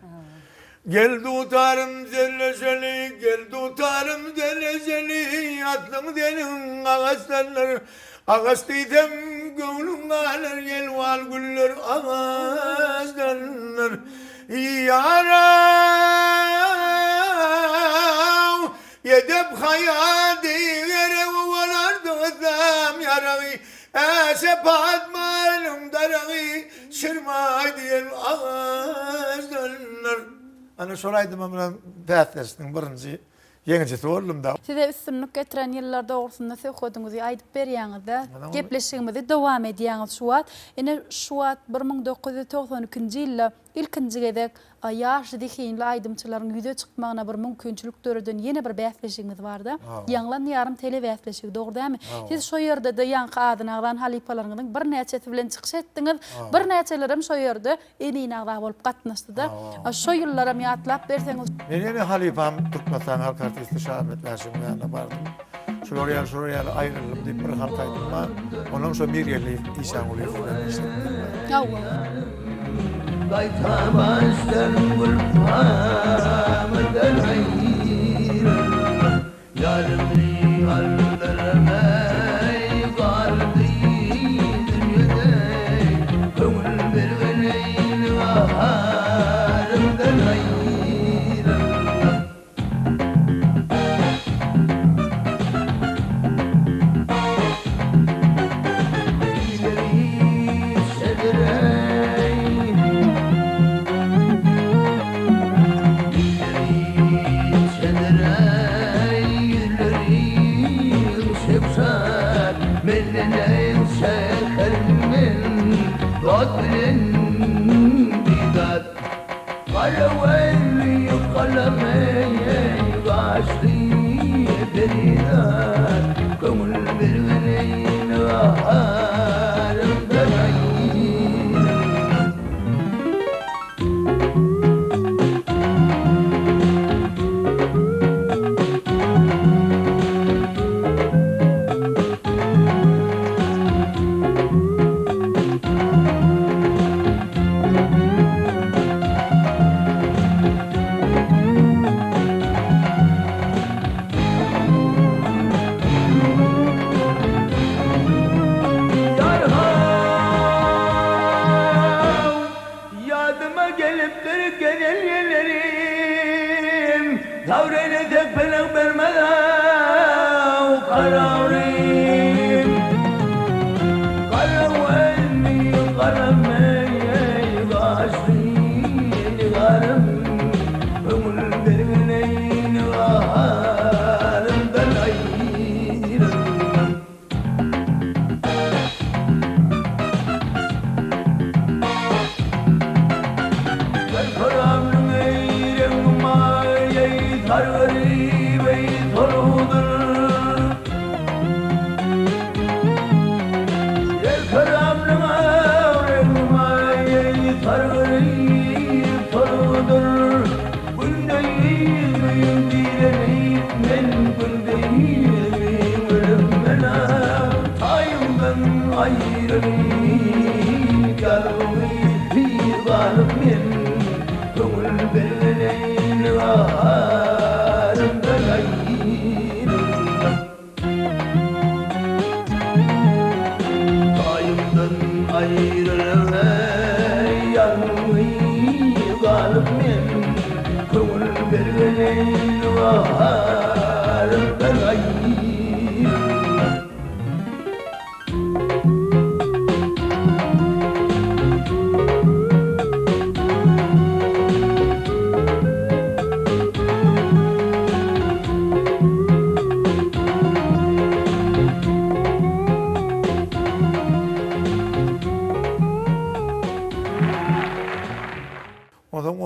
Geldi utarym sözleşeli, geldi utarym sözleşeli, atlyň denin ağaçtanlar ağaç diýsem göňlüm galar yelwal güller ağaçtanlar yaraw yedip hayadi yerewalardı adam yarağı esepat malum darağı şirmay diyen ağaçlar ana şolaydım ama bäsleşdiň birinji Yeňçesi boldum da. Size üstünlük getiren ýyllar dogrusyna söhbetinizi aýdyp berýäňizde, Mana gepleşigimizi dowam edýäňiz şu wagt. Ene şu wagt 1992-nji ýylda ilkinji gezek ýaşy dihinli aýdymçylaryň ýüze çykmagyna bir mümkinçilik döredin ýene bir bäsleşigimiz barda. Ýanglan ýarym tele bäsleşigi, dogry dämi? Siz şo ýerde de ýanky adynagdan halipalaryňyň bir näçesi bilen çykyş etdiňiz. Bir näçelerim şo ýerde enine bolup gatnaşdy-da. Şo ýyllara ýatlap berseňiz. Men ýene halipam Türkmenistan halk artisti Şahmet Näşim'in ýanyna bardym. Şuraya ayrıldım diýip bir halk aýdym. Onuň şo bir ýerli işan bolýar. Baytabaştan gülfamdan ayrılma Yarımni aldırmay kalbi dünyada Köngül bergeneyn baharımdan ayrılma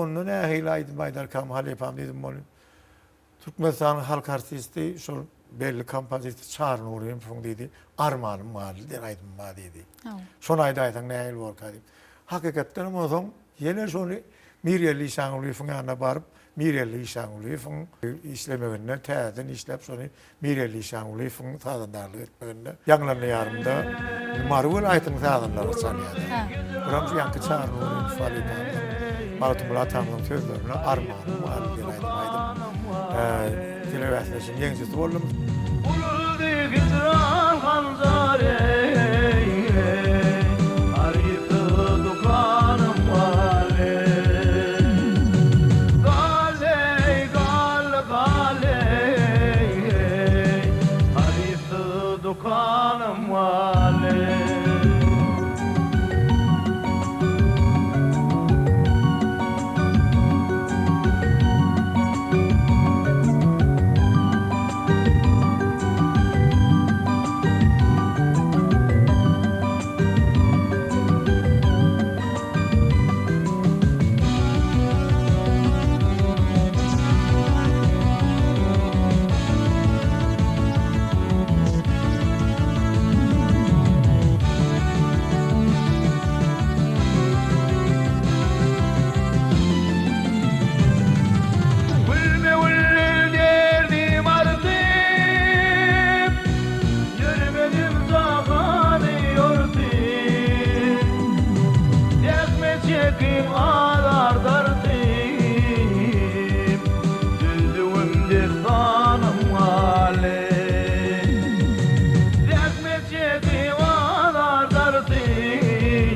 Ondan ähili aýdym Aýdarkam halipam dedim bolýar. Türkmenistan halk artisti şol belli kompozitör çağırın oraya fon dedi. Armanım var der aýdym ma dedi. Şonu aýdaýsaň näil bolka dip. Hakykatdan oňsoň ýene şonu Mirelli şaňly fona baryp Mirelli şaňly fon işlemeginde täzen işlep şonu Mirelli şaňly fon taýdandarlyk etmeginde ýaňlany ýarymda marwul aýtym taýdanlar sanýar. Biram şu ýanky çağırın oraya falita. Malatumla tamam sözlerine armağanım var diye aydın. Televizyon yeňçisi boldum. Ululdy hicran hanzare Arifı dukanım vale Gale Arifı dukanım vale çekim ağlar dartayım düzdüğümde sanım hale Derdme çekim ağlar dartayım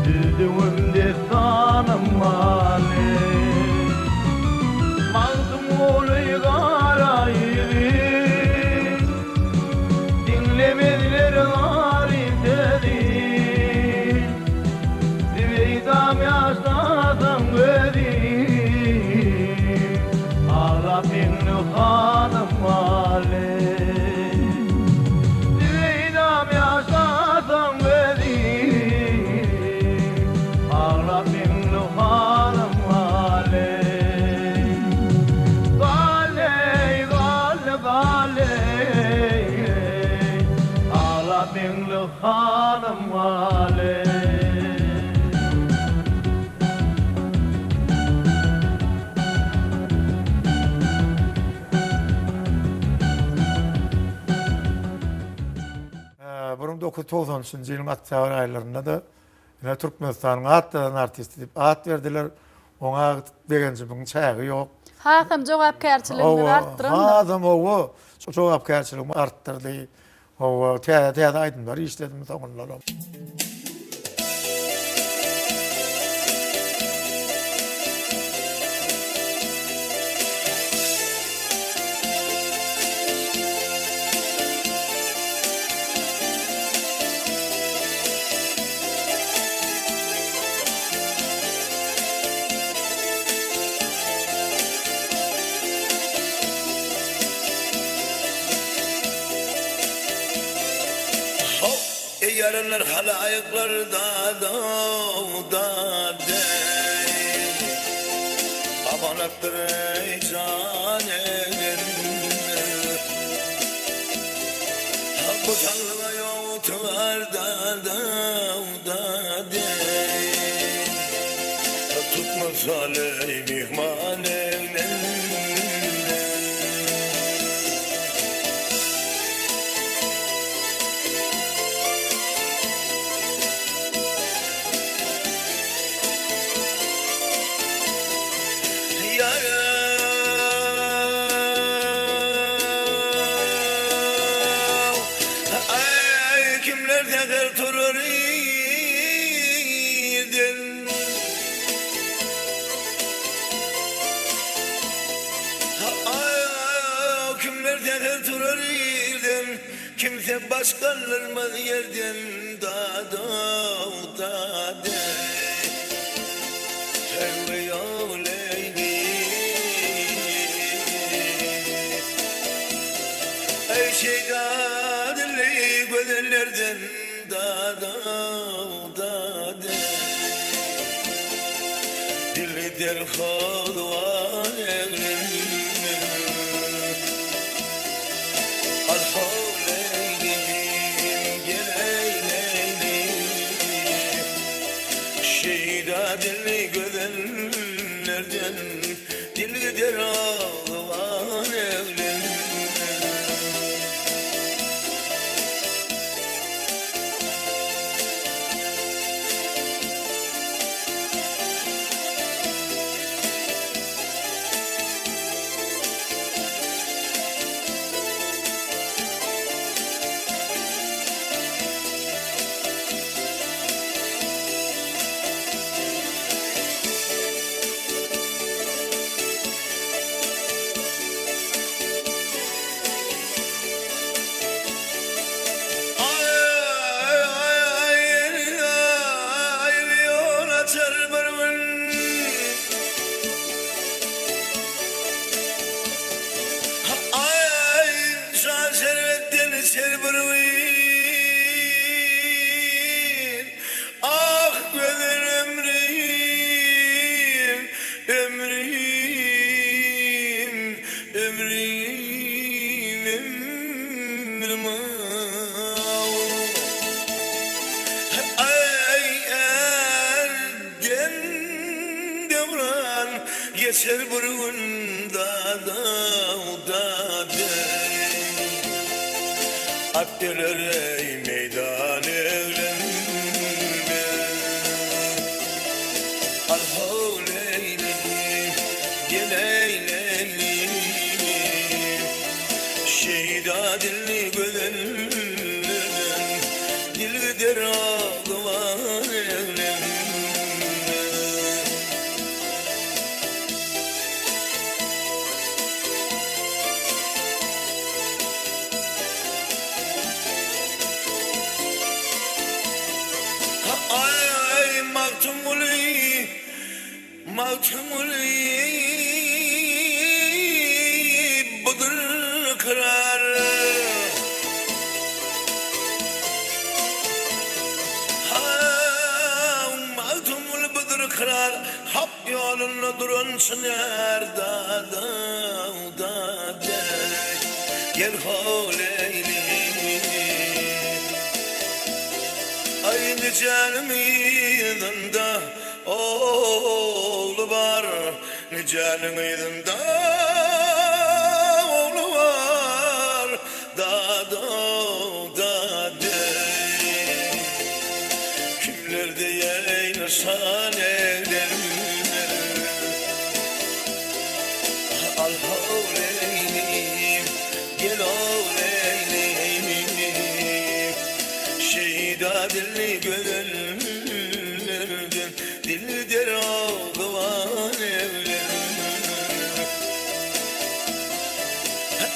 düzdüğümde sanım hale Mağdum oluy garayri dinlemediler garim dedi Diveydam yaşladım ödüm Ağlap inli hanım hale Diveydam yaşladım ödüm Ağlap inli hanım hale Gale, gale, gale Ağlap inli hanım hale Burun 1993 yılın Akçavar aylarında da yine Türkmenistan'ın atladan artist edip at verdiler. Ona degencimin çağı yok. Hakam jogapkärçiligini artdyran. Adam o çok apkärçiligimi arttırdı. O teyada aydınlar işledim sonunlarım. Yarınlar halayıklarda da değil Abanaktır ey canem Bu tanrıma yoktular da değil Tutmaz aley mihman evlen Kimse başkalarımız yerden da de Sevme ya Leyli Ey şeydadırlı gözellerden da de Dili derhal var evren Dilli gözenlerden dil gider ağlar evlen Geçer burunda da Akdeler ey meydan evlenme dildir ağlıvan evlen. Ay maktumuli, maktumuli budur kırar. Maktumuli budur kırar. Hap yolunda duran çınar da gel holeyli. Aynı canım idinde oğlu var, ne canım idinde oğlu var, da kimler diye insan evlenir, al havleynim, gel havleynim. Şeyda dilli gönüllerdin, dildir ağlıvan evlen.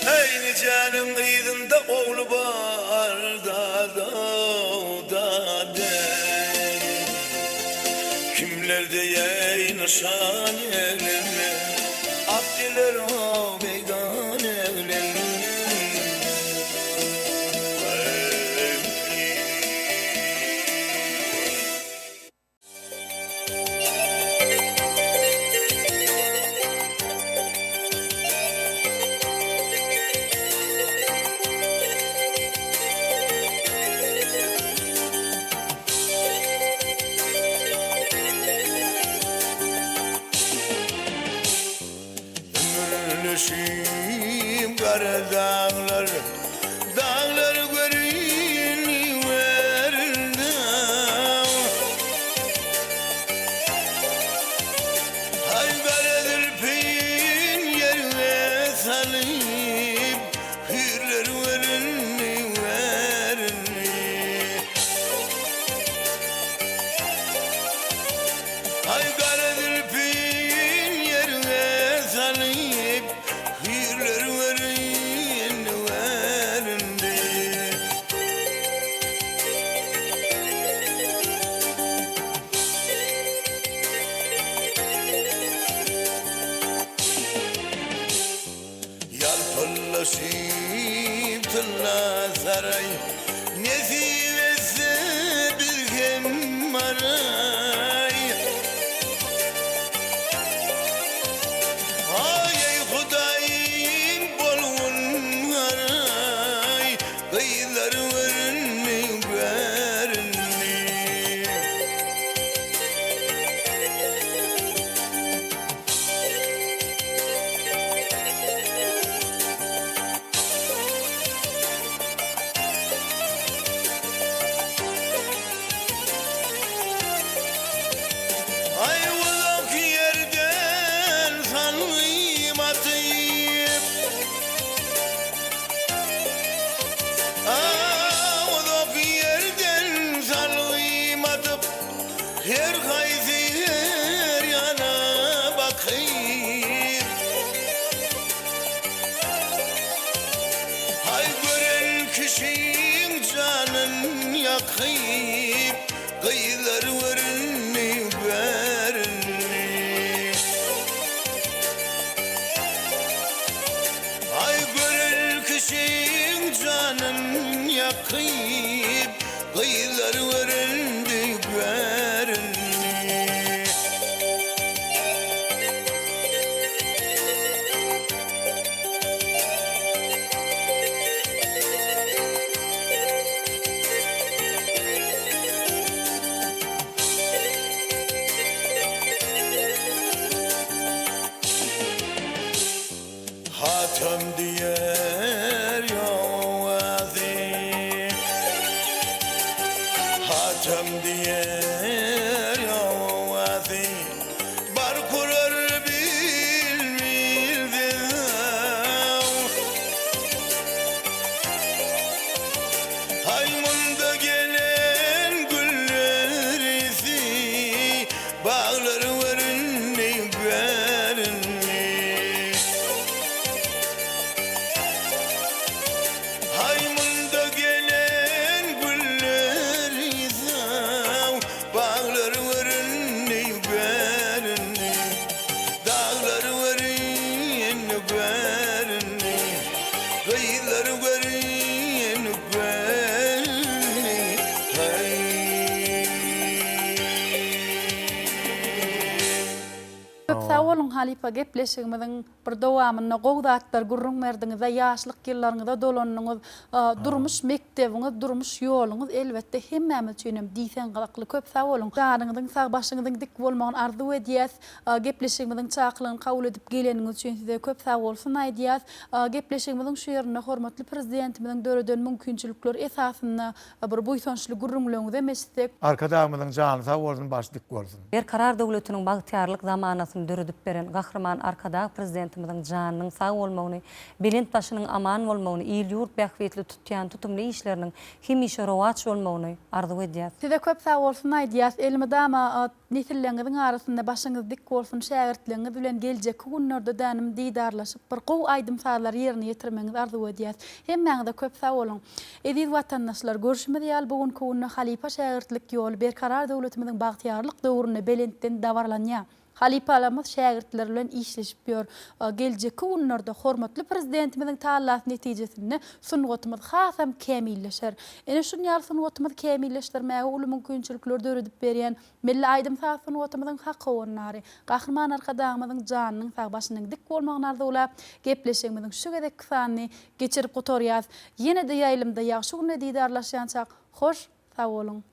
Aynı canım kıydında oğlu var da kimler diye nişan evlenme, abdiler o meydan evlen. Ömürlüşüm kara dağlar, dağlar görünüverdi. Hay karadır peyin yerine salıp, hürler görünüverdi. Hay karadır peyin yerine salıp, hürler görünüverdi. Yalpırlaşıp tırla saray, nesivesi bir kemaray. Ay Hudayım bolun haray, kıyılar verini verini. Ay uzak yerden sanmayım atayım. Uzak yerden sanmayım atıp, her kaysi her yana bakayım. Hay gören kişinin canın yakayım, kıyılar verini verini. Ay gören kişinin canın yakayım, kıyılar verini verini. Hatem diyer yavazi, hatem diyer yavazi, bar kurar bilmildim. Hay munda gelen olun halipa gepleşigimizin bir dowamyna gowdatlar gurrun merdiňiz, ýaşlyk ýyllaryňyzda dolanyňyz, durmuş mektebiňiz, durmuş ýoluňyz elbetde hemmämiz üçin hem diýsen galakly köp sag bolun. Janyňyzyň sag başyňyzyň dik bolmagyny arzu edýäs. Gepleşigimiziň çakylygyny kabul edip geleniňiz üçin size köp sag bolsun aýdýas. Gepleşigimiziň şu ýerine hormatly prezidentimiziň döredön mümkinçilikler esasyna bir buýsançly gurrunlygyňyzy emesdik. Arkadamyzyň jany sag bolsun, başlyk bolsun. Bir karar döwletiniň bagtyarlyk zamanasyny döredip beren gahryman arkada prezidentimiziň janynyň sag bolmagyny, belent başynyň aman bolmagyny, ýyl ýurt bähwetli tutýan tutumly işleriniň hemişe rowat bolmagyny arzu edýär. Size köp sag bolsun aýdýas. Elmedama nesilleňiziň arasynda başyňyz dik bolsun, şähertligiňiz bilen geljek günlerde dänim diýdarlaşyp bir gow aýdymsalar ýerine ýetirmeňiz arzu edýäs. Hemmäňize köp sag bolun. Ediz watandaşlar, görüşme diýal bugünkü günne halipa şähertlik ýoly berkarar döwletimiziň bagtyarlyk döwrüne belentden dawarlanýar. Halipalarymyz şähertler bilen işleşip ýör. Geljeki günlerde hormatly prezidentimiziň taýlanmaz netijesinde sungatymyz hasam kämilleşer. Ene şu ýaly sungatymyz kämilleşdirmäge uly mümkinçilikler döredip berýän milli aýdymsa sungatymyzyň haqqy onary. Gahryman arkadamyzyň janynyň sag başynyň dik bolmagyny arzulap, gepleşigimiziň şu gedek kysany geçirip gotorýas. Ýene-de ýaýlymda ýagşy günle diýdarlaşýançak hoş sag bolun.